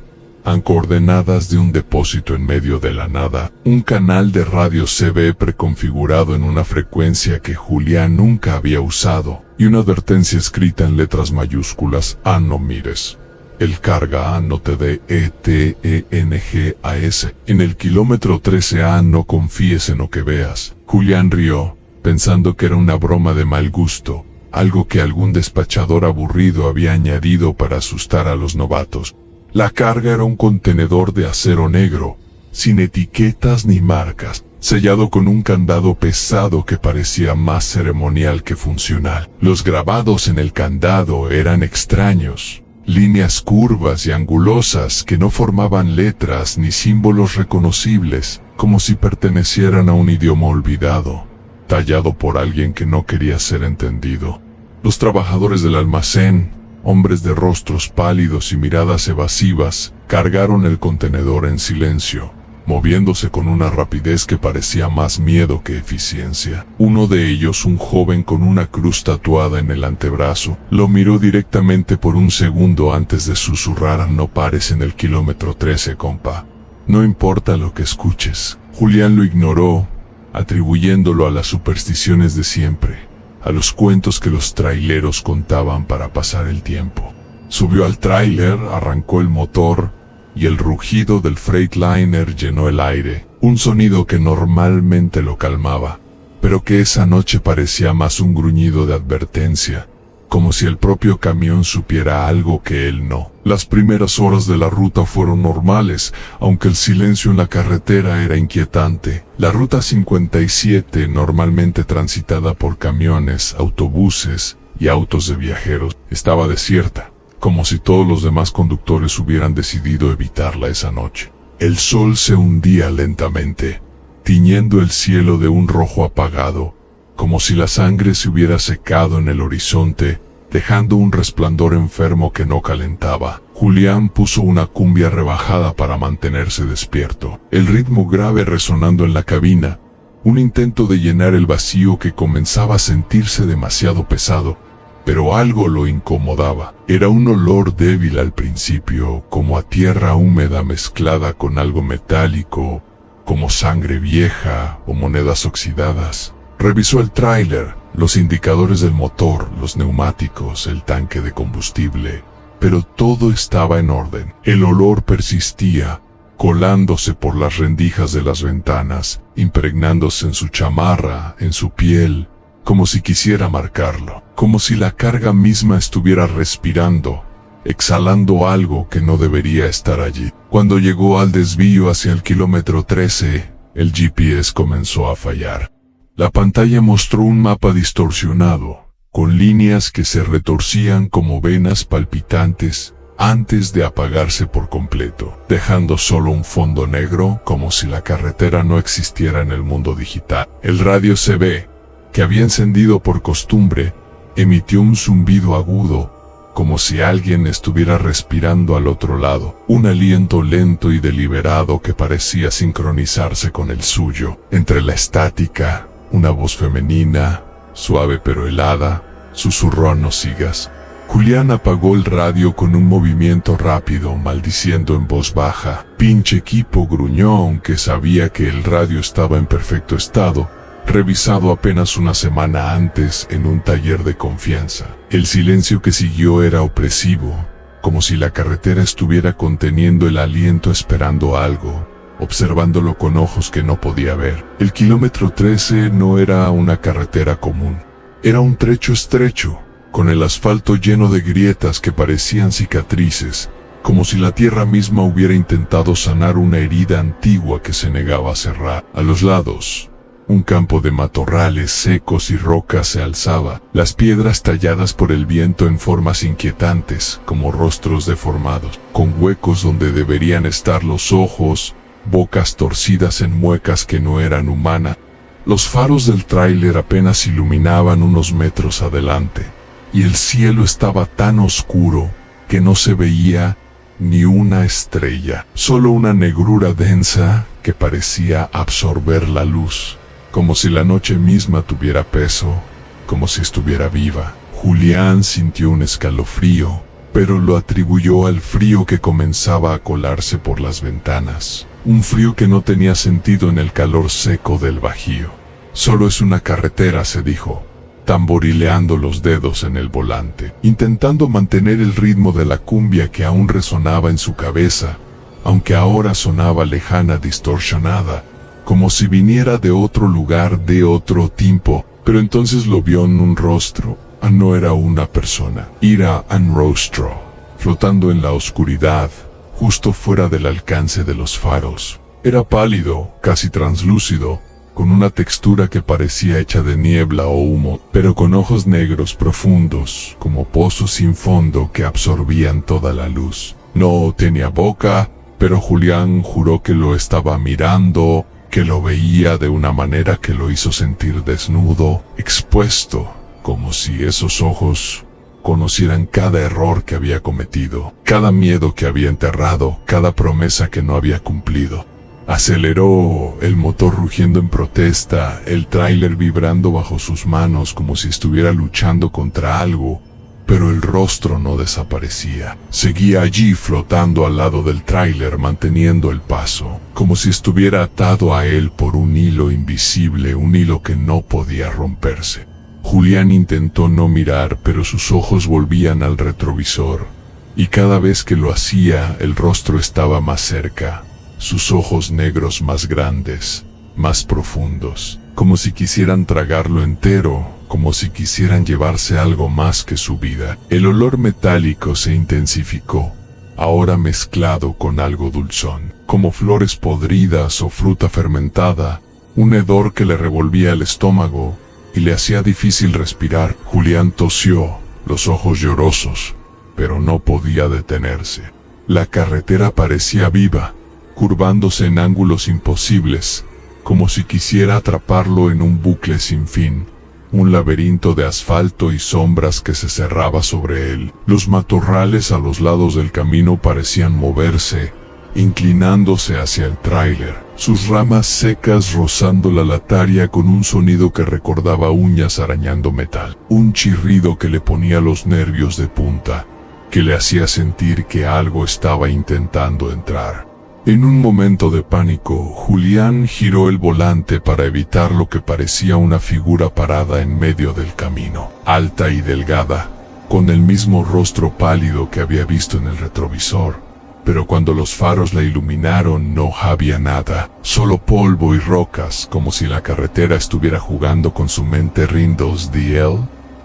coordenadas de un depósito en medio de la nada, un canal de radio CB preconfigurado en una frecuencia que Julián nunca había usado, y una advertencia escrita en letras mayúsculas: no mires. El carga no te dé ETENGAS. En el kilómetro 13A no confíes en lo que veas. Julián rió, pensando que era una broma de mal gusto, algo que algún despachador aburrido había añadido para asustar a los novatos. La carga era un contenedor de acero negro, sin etiquetas ni marcas, sellado con un candado pesado que parecía más ceremonial que funcional. Los grabados en el candado eran extraños, líneas curvas y angulosas que no formaban letras ni símbolos reconocibles, como si pertenecieran a un idioma olvidado, tallado por alguien que no quería ser entendido. Los trabajadores del almacén, hombres de rostros pálidos y miradas evasivas, cargaron el contenedor en silencio, moviéndose con una rapidez que parecía más miedo que eficiencia. Uno de ellos, un joven con una cruz tatuada en el antebrazo, lo miró directamente por un segundo antes de susurrar: no pares en el kilómetro 13, compa. No importa lo que escuches. Julián lo ignoró, atribuyéndolo a las supersticiones de siempre, a los cuentos que los traileros contaban para pasar el tiempo. Subió al tráiler, arrancó el motor, y el rugido del Freightliner llenó el aire, un sonido que normalmente lo calmaba, pero que esa noche parecía más un gruñido de advertencia, como si el propio camión supiera algo que él no. Las primeras horas de la ruta fueron normales, aunque el silencio en la carretera era inquietante. La ruta 57, normalmente transitada por camiones, autobuses y autos de viajeros, estaba desierta, como si todos los demás conductores hubieran decidido evitarla esa noche. El sol se hundía lentamente, tiñendo el cielo de un rojo apagado, como si la sangre se hubiera secado en el horizonte, dejando un resplandor enfermo que no calentaba. Julián puso una cumbia rebajada para mantenerse despierto, el ritmo grave resonando en la cabina, un intento de llenar el vacío que comenzaba a sentirse demasiado pesado, pero algo lo incomodaba. Era un olor débil al principio, como a tierra húmeda mezclada con algo metálico, como sangre vieja o monedas oxidadas. Revisó el tráiler, los indicadores del motor, los neumáticos, el tanque de combustible, pero todo estaba en orden. El olor persistía, colándose por las rendijas de las ventanas, impregnándose en su chamarra, en su piel, como si quisiera marcarlo, como si la carga misma estuviera respirando, exhalando algo que no debería estar allí. Cuando llegó al desvío hacia el kilómetro 13, el GPS comenzó a fallar. La pantalla mostró un mapa distorsionado, con líneas que se retorcían como venas palpitantes antes de apagarse por completo, dejando solo un fondo negro, como si la carretera no existiera en el mundo digital. El radio CB, que había encendido por costumbre, emitió un zumbido agudo, como si alguien estuviera respirando al otro lado, un aliento lento y deliberado que parecía sincronizarse con el suyo. Entre la estática, una voz femenina, suave pero helada, susurró: no sigas. Julián apagó el radio con un movimiento rápido, maldiciendo en voz baja. Pinche equipo, gruñó, aunque sabía que el radio estaba en perfecto estado, revisado apenas una semana antes en un taller de confianza. El silencio que siguió era opresivo, como si la carretera estuviera conteniendo el aliento esperando algo, observándolo con ojos que no podía ver. El kilómetro 13 no era una carretera común. Era un trecho estrecho, con el asfalto lleno de grietas que parecían cicatrices, como si la tierra misma hubiera intentado sanar una herida antigua que se negaba a cerrar. A los lados, Un campo de matorrales secos y rocas se alzaba, las piedras talladas por el viento en formas inquietantes, como rostros deformados, con huecos donde deberían estar los ojos, bocas torcidas en muecas que no eran humanas. Los faros del tráiler apenas iluminaban unos metros adelante, y el cielo estaba tan oscuro que no se veía ni una estrella, solo una negrura densa que parecía absorber la luz, como si la noche misma tuviera peso, como si estuviera viva. Julián sintió un escalofrío, pero lo atribuyó al frío que comenzaba a colarse por las ventanas, un frío que no tenía sentido en el calor seco del Bajío. Solo es una carretera, se dijo, tamborileando los dedos en el volante, intentando mantener el ritmo de la cumbia que aún resonaba en su cabeza, aunque ahora sonaba lejana, distorsionada, como si viniera de otro lugar, de otro tiempo. Pero entonces lo vio en un rostro. No era una persona, era un rostro, flotando en la oscuridad, justo fuera del alcance de los faros. Era pálido, casi translúcido, con una textura que parecía hecha de niebla o humo, pero con ojos negros profundos, como pozos sin fondo que absorbían toda la luz. No tenía boca, pero Julián juró que lo estaba mirando, que lo veía de una manera que lo hizo sentir desnudo, expuesto, como si esos ojos conocieran cada error que había cometido, cada miedo que había enterrado, cada promesa que no había cumplido. Aceleró, el motor rugiendo en protesta, el tráiler vibrando bajo sus manos como si estuviera luchando contra algo, pero el rostro no desaparecía. Seguía allí flotando al lado del tráiler, manteniendo el paso, como si estuviera atado a él por un hilo invisible, un hilo que no podía romperse. Julián intentó no mirar, pero sus ojos volvían al retrovisor, y cada vez que lo hacía, el rostro estaba más cerca. Sus ojos negros más grandes, más profundos, como si quisieran tragarlo entero, como si quisieran llevarse algo más que su vida. El olor metálico se intensificó, ahora mezclado con algo dulzón, como flores podridas o fruta fermentada, un hedor que le revolvía el estómago y le hacía difícil respirar. Julián tosió, los ojos llorosos, pero no podía detenerse. La carretera parecía viva, curvándose en ángulos imposibles, como si quisiera atraparlo en un bucle sin fin, un laberinto de asfalto y sombras que se cerraba sobre él. Los matorrales a los lados del camino parecían moverse, inclinándose hacia el tráiler, sus ramas secas rozando la lataria con un sonido que recordaba uñas arañando metal, un chirrido que le ponía los nervios de punta, que le hacía sentir que algo estaba intentando entrar. En un momento de pánico, Julián giró el volante para evitar lo que parecía una figura parada en medio del camino, alta y delgada, con el mismo rostro pálido que había visto en el retrovisor. Pero cuando los faros la iluminaron no había nada, solo polvo y rocas, como si la carretera estuviera jugando con su mente rindos de él,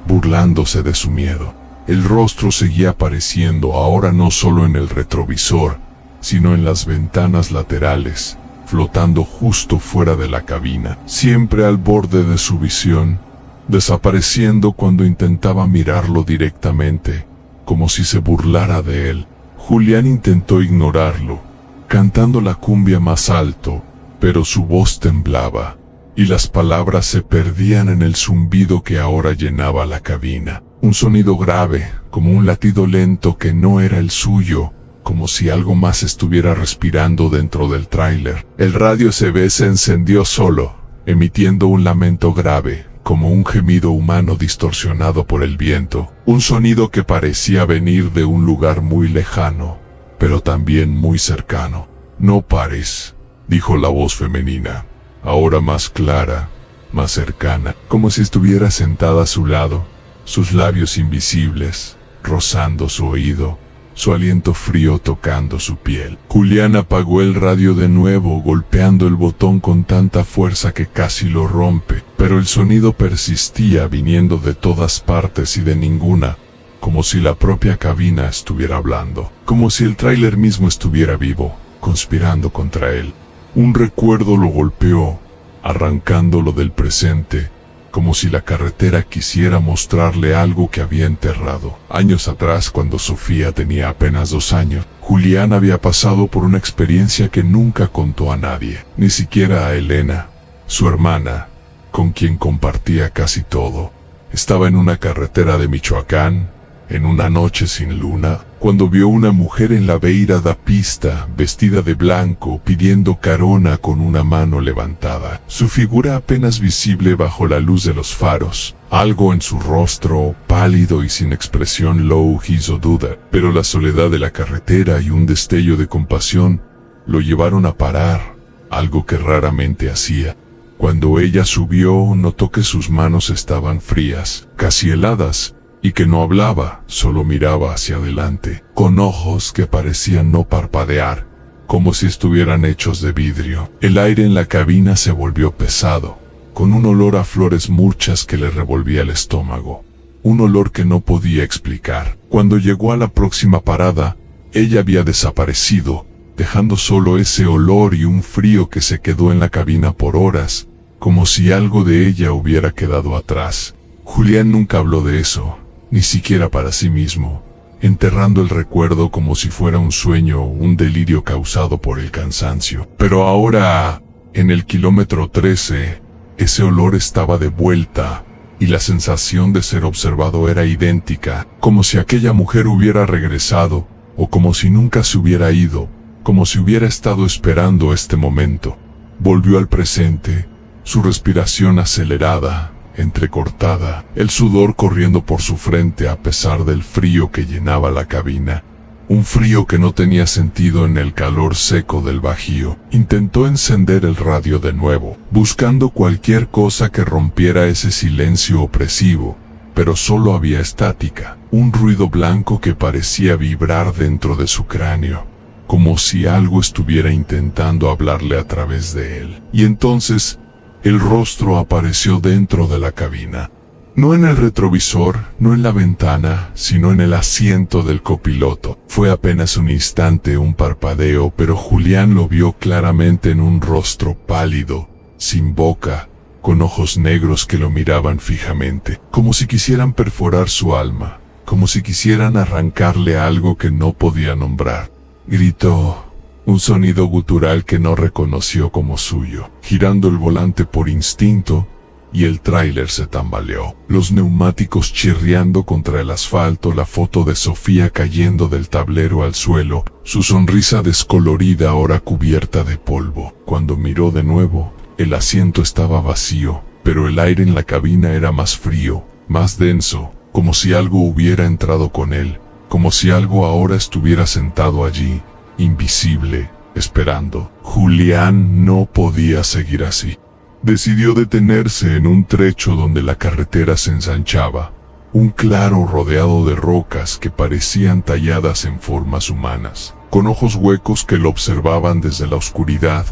burlándose de su miedo. El rostro seguía apareciendo ahora no solo en el retrovisor, sino en las ventanas laterales, flotando justo fuera de la cabina, siempre al borde de su visión, desapareciendo cuando intentaba mirarlo directamente, como si se burlara de él. Julián intentó ignorarlo, cantando la cumbia más alto, pero su voz temblaba, y las palabras se perdían en el zumbido que ahora llenaba la cabina. Un sonido grave, como un latido lento que no era el suyo, como si algo más estuviera respirando dentro del tráiler. El radio CB se encendió solo, emitiendo un lamento grave, como un gemido humano distorsionado por el viento, un sonido que parecía venir de un lugar muy lejano, pero también muy cercano. «No pares», dijo la voz femenina, ahora más clara, más cercana, como si estuviera sentada a su lado, sus labios invisibles, rozando su oído, su aliento frío tocando su piel. Julián apagó el radio de nuevo, golpeando el botón con tanta fuerza que casi lo rompe, pero el sonido persistía, viniendo de todas partes y de ninguna, como si la propia cabina estuviera hablando, como si el tráiler mismo estuviera vivo, conspirando contra él. Un recuerdo lo golpeó, arrancándolo del presente, como si la carretera quisiera mostrarle algo que había enterrado. Años atrás, cuando Sofía tenía apenas 2 años, Julián había pasado por una experiencia que nunca contó a nadie, ni siquiera a Elena, su hermana, con quien compartía casi todo. Estaba en una carretera de Michoacán, en una noche sin luna, cuando vio una mujer en la beira da pista, vestida de blanco, pidiendo carona con una mano levantada, su figura apenas visible bajo la luz de los faros. Algo en su rostro, pálido y sin expresión, lo hizo dudar, pero la soledad de la carretera y un destello de compasión lo llevaron a parar, algo que raramente hacía. Cuando ella subió, notó que sus manos estaban frías, casi heladas, y que no hablaba, solo miraba hacia adelante, con ojos que parecían no parpadear, como si estuvieran hechos de vidrio. El aire en la cabina se volvió pesado, con un olor a flores murchas que le revolvía el estómago, un olor que no podía explicar. Cuando llegó a la próxima parada, ella había desaparecido, dejando solo ese olor y un frío que se quedó en la cabina por horas, como si algo de ella hubiera quedado atrás. Julián nunca habló de eso, ni siquiera para sí mismo, enterrando el recuerdo como si fuera un sueño o un delirio causado por el cansancio. Pero ahora, en el kilómetro 13, ese olor estaba de vuelta, y la sensación de ser observado era idéntica, como si aquella mujer hubiera regresado, o como si nunca se hubiera ido, como si hubiera estado esperando este momento. Volvió al presente, su respiración acelerada, entrecortada, el sudor corriendo por su frente a pesar del frío que llenaba la cabina. Un frío que no tenía sentido en el calor seco del Bajío. Intentó encender el radio de nuevo, buscando cualquier cosa que rompiera ese silencio opresivo, pero solo había estática, un ruido blanco que parecía vibrar dentro de su cráneo, como si algo estuviera intentando hablarle a través de él. Y entonces, el rostro apareció dentro de la cabina. No en el retrovisor, no en la ventana, sino en el asiento del copiloto. Fue apenas un instante, un parpadeo, pero Julián lo vio claramente en un rostro pálido, sin boca, con ojos negros que lo miraban fijamente, como si quisieran perforar su alma, como si quisieran arrancarle algo que no podía nombrar. Gritó, un sonido gutural que no reconoció como suyo, girando el volante por instinto, y el tráiler se tambaleó, los neumáticos chirriando contra el asfalto, la foto de Sofía cayendo del tablero al suelo, su sonrisa descolorida ahora cubierta de polvo. Cuando miró de nuevo, el asiento estaba vacío, pero el aire en la cabina era más frío, más denso, como si algo hubiera entrado con él, como si algo ahora estuviera sentado allí, invisible, esperando. Julián no podía seguir así. Decidió detenerse en un trecho donde la carretera se ensanchaba, un claro rodeado de rocas que parecían talladas en formas humanas, con ojos huecos que lo observaban desde la oscuridad,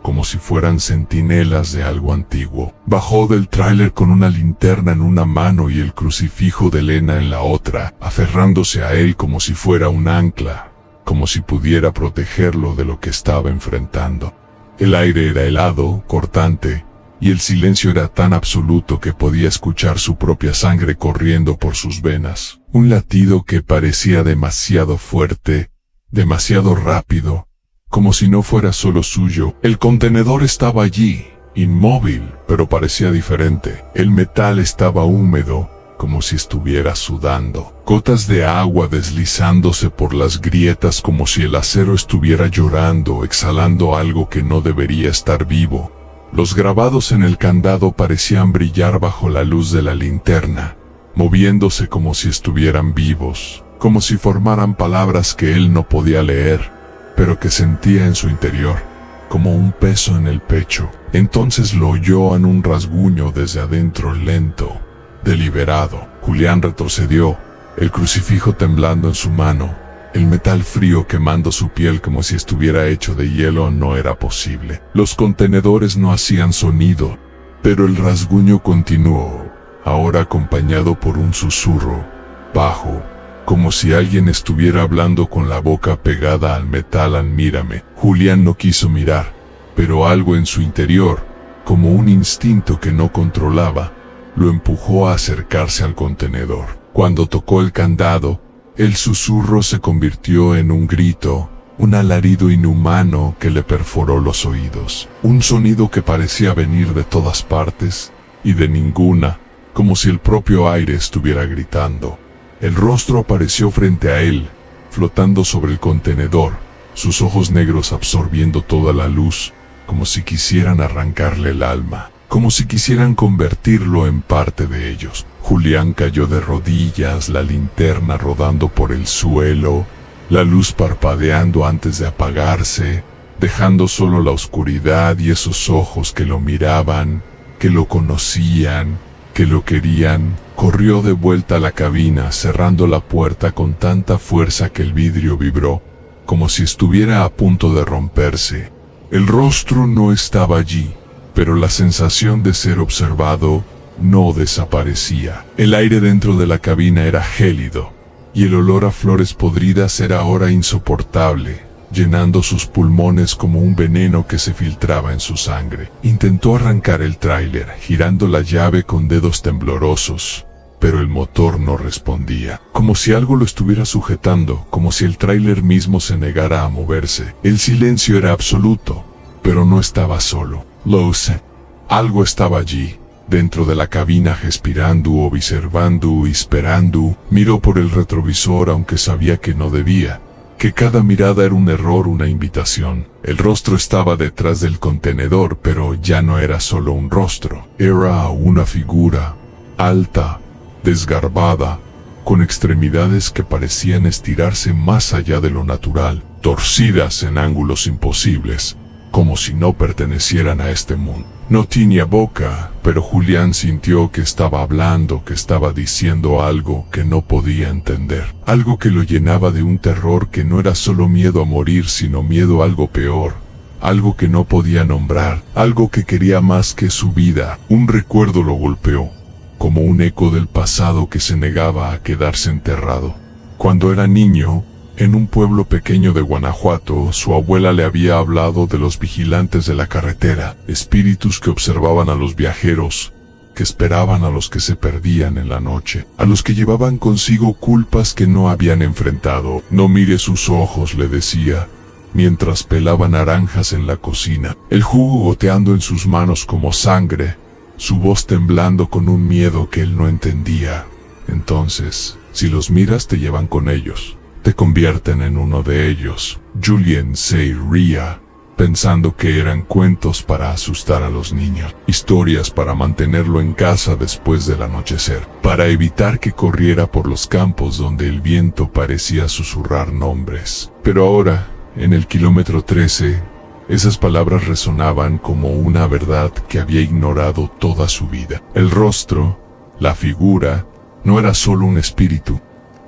como si fueran centinelas de algo antiguo. Bajó del tráiler con una linterna en una mano y el crucifijo de Elena en la otra, aferrándose a él como si fuera un ancla, como si pudiera protegerlo de lo que estaba enfrentando. El aire era helado, cortante, y el silencio era tan absoluto que podía escuchar su propia sangre corriendo por sus venas. Un latido que parecía demasiado fuerte, demasiado rápido, como si no fuera solo suyo. El contenedor estaba allí, inmóvil, pero parecía diferente. El metal estaba húmedo, como si estuviera sudando. Gotas de agua deslizándose por las grietas como si el acero estuviera llorando, exhalando algo que no debería estar vivo. Los grabados en el candado parecían brillar bajo la luz de la linterna, moviéndose como si estuvieran vivos, como si formaran palabras que él no podía leer, pero que sentía en su interior, como un peso en el pecho. Entonces lo oyó en un rasguño desde adentro, lento, deliberado. Julián retrocedió, el crucifijo temblando en su mano, el metal frío quemando su piel como si estuviera hecho de hielo. No era posible. Los contenedores no hacían sonido, pero el rasguño continuó, ahora acompañado por un susurro, bajo, como si alguien estuviera hablando con la boca pegada al metal. Mírame. Julián no quiso mirar, pero algo en su interior, como un instinto que no controlaba, lo empujó a acercarse al contenedor. Cuando tocó el candado, el susurro se convirtió en un grito, un alarido inhumano que le perforó los oídos. Un sonido que parecía venir de todas partes y de ninguna, como si el propio aire estuviera gritando. El rostro apareció frente a él, flotando sobre el contenedor, sus ojos negros absorbiendo toda la luz, como si quisieran arrancarle el alma, como si quisieran convertirlo en parte de ellos. Julián cayó de rodillas, la linterna rodando por el suelo, la luz parpadeando antes de apagarse, dejando solo la oscuridad y esos ojos que lo miraban, que lo conocían, que lo querían. Corrió de vuelta a la cabina, cerrando la puerta con tanta fuerza que el vidrio vibró, como si estuviera a punto de romperse. El rostro no estaba allí, pero la sensación de ser observado no desaparecía. El aire dentro de la cabina era gélido, y el olor a flores podridas era ahora insoportable, llenando sus pulmones como un veneno que se filtraba en su sangre. Intentó arrancar el tráiler, girando la llave con dedos temblorosos, pero el motor no respondía, como si algo lo estuviera sujetando, como si el tráiler mismo se negara a moverse. El silencio era absoluto, pero no estaba solo. Lo sé. Algo estaba allí, dentro de la cabina, respirando, observando, esperando. Miró por el retrovisor aunque sabía que no debía, que cada mirada era un error, una invitación. El rostro estaba detrás del contenedor, pero ya no era solo un rostro, era una figura, alta, desgarbada, con extremidades que parecían estirarse más allá de lo natural, torcidas en ángulos imposibles, como si no pertenecieran a este mundo. No tenía boca, pero Julián sintió que estaba hablando, que estaba diciendo algo que no podía entender. Algo que lo llenaba de un terror que no era solo miedo a morir, sino miedo a algo peor. Algo que no podía nombrar, algo que quería más que su vida. Un recuerdo lo golpeó, como un eco del pasado que se negaba a quedarse enterrado. Cuando era niño, en un pueblo pequeño de Guanajuato, su abuela le había hablado de los vigilantes de la carretera, espíritus que observaban a los viajeros, que esperaban a los que se perdían en la noche, a los que llevaban consigo culpas que no habían enfrentado. No mire sus ojos, le decía, mientras pelaba naranjas en la cocina, el jugo goteando en sus manos como sangre, su voz temblando con un miedo que él no entendía. Entonces, si los miras te llevan con ellos, te convierten en uno de ellos. Julien se ría, pensando que eran cuentos para asustar a los niños, historias para mantenerlo en casa después del anochecer, para evitar que corriera por los campos donde el viento parecía susurrar nombres. Pero ahora, en el kilómetro 13, esas palabras resonaban como una verdad que había ignorado toda su vida. El rostro, la figura, no era solo un espíritu,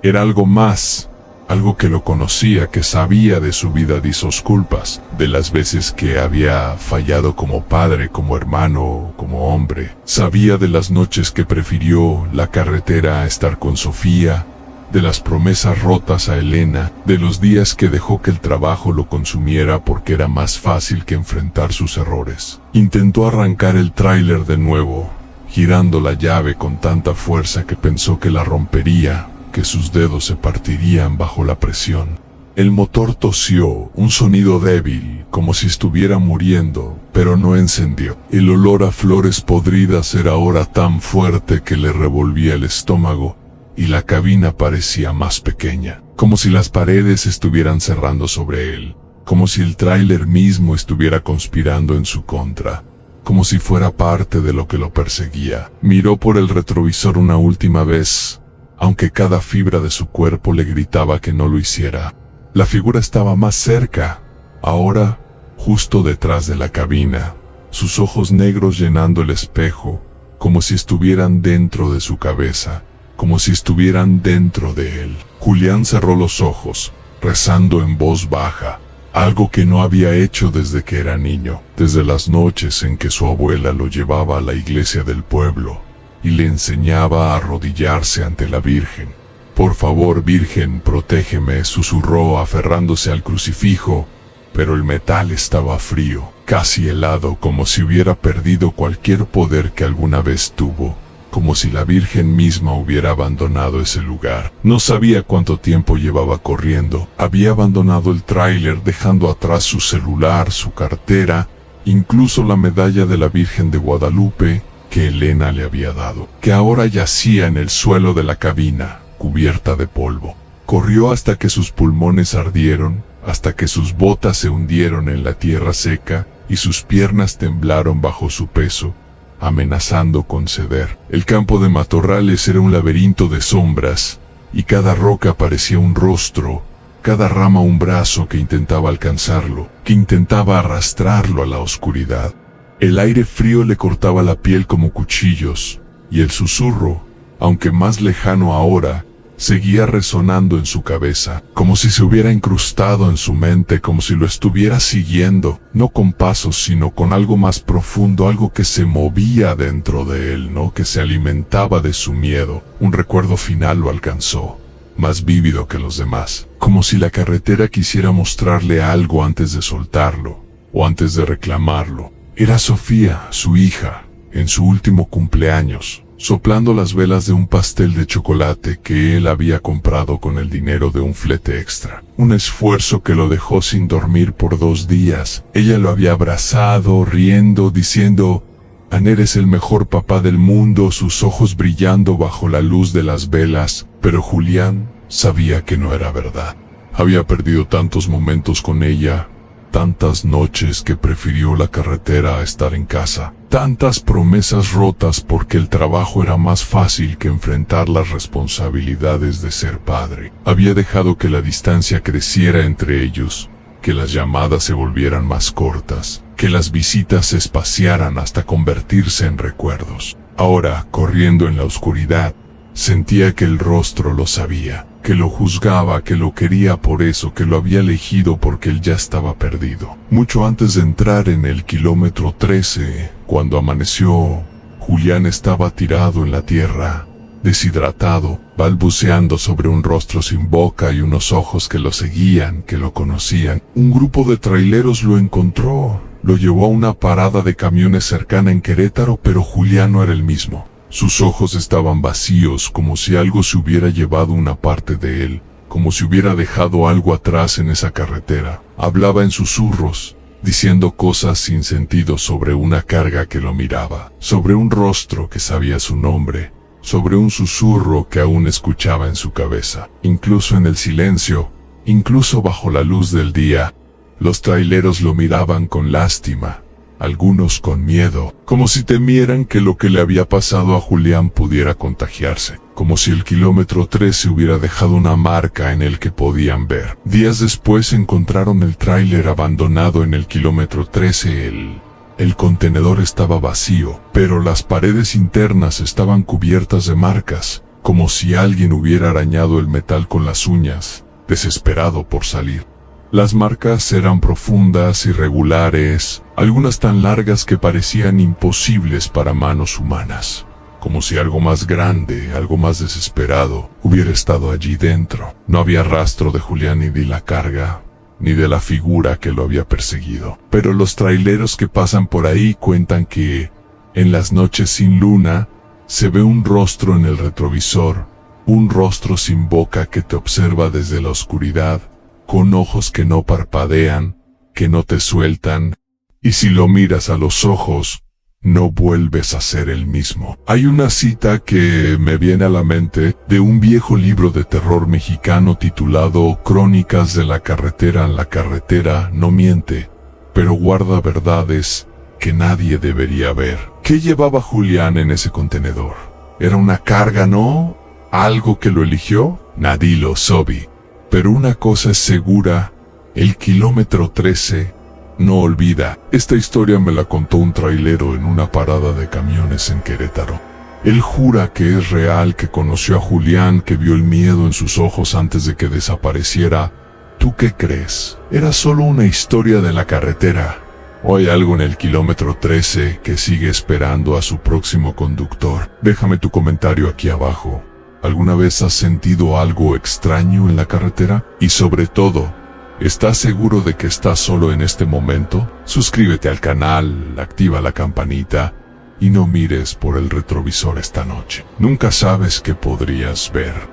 era algo más. Algo que lo conocía, que sabía de su vida, de sus culpas, de las veces que había fallado como padre, como hermano, como hombre. Sabía de las noches que prefirió la carretera a estar con Sofía, de las promesas rotas a Elena, de los días que dejó que el trabajo lo consumiera porque era más fácil que enfrentar sus errores. Intentó arrancar el tráiler de nuevo, girando la llave con tanta fuerza que pensó que la rompería, que sus dedos se partirían bajo la presión. El motor tosió, un sonido débil, como si estuviera muriendo, pero no encendió. El olor a flores podridas era ahora tan fuerte que le revolvía el estómago, y la cabina parecía más pequeña, como si las paredes estuvieran cerrando sobre él, como si el tráiler mismo estuviera conspirando en su contra, como si fuera parte de lo que lo perseguía. Miró por el retrovisor una última vez, aunque cada fibra de su cuerpo le gritaba que no lo hiciera. La figura estaba más cerca, ahora, justo detrás de la cabina, sus ojos negros llenando el espejo, como si estuvieran dentro de su cabeza, como si estuvieran dentro de él. Julián cerró los ojos, rezando en voz baja, algo que no había hecho desde que era niño, desde las noches en que su abuela lo llevaba a la iglesia del pueblo y le enseñaba a arrodillarse ante la Virgen. «Por favor, Virgen, protégeme», susurró aferrándose al crucifijo, pero el metal estaba frío. casi helado, como si hubiera perdido cualquier poder que alguna vez tuvo, como si la Virgen misma hubiera abandonado ese lugar. No sabía cuánto tiempo llevaba corriendo. Había abandonado el tráiler, dejando atrás su celular, su cartera, incluso la medalla de la Virgen de Guadalupe que Elena le había dado, que ahora yacía en el suelo de la cabina, cubierta de polvo. Corrió hasta que sus pulmones ardieron, hasta que sus botas se hundieron en la tierra seca y sus piernas temblaron bajo su peso, amenazando con ceder. El campo de matorrales era un laberinto de sombras, y cada roca parecía un rostro, cada rama un brazo que intentaba alcanzarlo, que intentaba arrastrarlo a la oscuridad. El aire frío le cortaba la piel como cuchillos, y el susurro, aunque más lejano ahora, seguía resonando en su cabeza, como si se hubiera incrustado en su mente, como si lo estuviera siguiendo, no con pasos, sino con algo más profundo, algo que se movía dentro de él, ¿no? Que se alimentaba de su miedo. Un recuerdo final lo alcanzó, más vívido que los demás, como si la carretera quisiera mostrarle algo antes de soltarlo, o antes de reclamarlo. Era Sofía, su hija, en su último cumpleaños, soplando las velas de un pastel de chocolate que él había comprado con el dinero de un flete extra. Un esfuerzo que lo dejó sin dormir por 2 días. Ella lo había abrazado, riendo, diciendo: «Aner es el mejor papá del mundo», sus ojos brillando bajo la luz de las velas. Pero Julián sabía que no era verdad. Había perdido tantos momentos con ella, tantas noches, que prefirió la carretera a estar en casa. Tantas promesas rotas porque el trabajo era más fácil que enfrentar las responsabilidades de ser padre. Había dejado que la distancia creciera entre ellos, que las llamadas se volvieran más cortas, que las visitas se espaciaran hasta convertirse en recuerdos. Ahora, corriendo en la oscuridad, sentía que el rostro lo sabía, que lo juzgaba, que lo quería por eso, que lo había elegido porque él ya estaba perdido. Mucho antes de entrar en el kilómetro 13, cuando amaneció, Julián estaba tirado en la tierra, deshidratado, balbuceando sobre un rostro sin boca y unos ojos que lo seguían, que lo conocían. Un grupo de traileros lo encontró, lo llevó a una parada de camiones cercana en Querétaro, pero Julián no era el mismo. Sus ojos estaban vacíos, como si algo se hubiera llevado una parte de él, como si hubiera dejado algo atrás en esa carretera. Hablaba en susurros, diciendo cosas sin sentido sobre una carga que lo miraba, sobre un rostro que sabía su nombre, sobre un susurro que aún escuchaba en su cabeza. Incluso en el silencio, incluso bajo la luz del día, los traileros lo miraban con lástima, algunos con miedo, como si temieran que lo que le había pasado a Julián pudiera contagiarse, como si el kilómetro 13 hubiera dejado una marca en el que podían ver. Días después encontraron el tráiler abandonado en el kilómetro 13. El contenedor estaba vacío, pero las paredes internas estaban cubiertas de marcas, como si alguien hubiera arañado el metal con las uñas, desesperado por salir. Las marcas eran profundas, irregulares, algunas tan largas que parecían imposibles para manos humanas, como si algo más grande, algo más desesperado, hubiera estado allí dentro. No había rastro de Julián ni de la carga, ni de la figura que lo había perseguido. Pero los traileros que pasan por ahí cuentan que, en las noches sin luna, se ve un rostro en el retrovisor, un rostro sin boca que te observa desde la oscuridad, con ojos que no parpadean, que no te sueltan, y si lo miras a los ojos, no vuelves a ser el mismo. Hay una cita que me viene a la mente de un viejo libro de terror mexicano titulado Crónicas de la carretera. La carretera no miente, pero guarda verdades que nadie debería ver. ¿Qué llevaba Julián en ese contenedor? ¿Era una carga, no? ¿Algo que lo eligió? Nadie lo sabe. Pero una cosa es segura, el kilómetro 13 no olvida. Esta historia me la contó un trailero en una parada de camiones en Querétaro. Él jura que es real, que conoció a Julián, que vio el miedo en sus ojos antes de que desapareciera. ¿Tú qué crees? ¿Era solo una historia de la carretera? ¿O hay algo en el kilómetro 13 que sigue esperando a su próximo conductor? Déjame tu comentario aquí abajo. ¿Alguna vez has sentido algo extraño en la carretera? Y sobre todo, ¿Estás seguro de que estás solo en este momento? Suscríbete al canal, activa la campanita y no mires por el retrovisor esta noche. Nunca sabes qué podrías ver.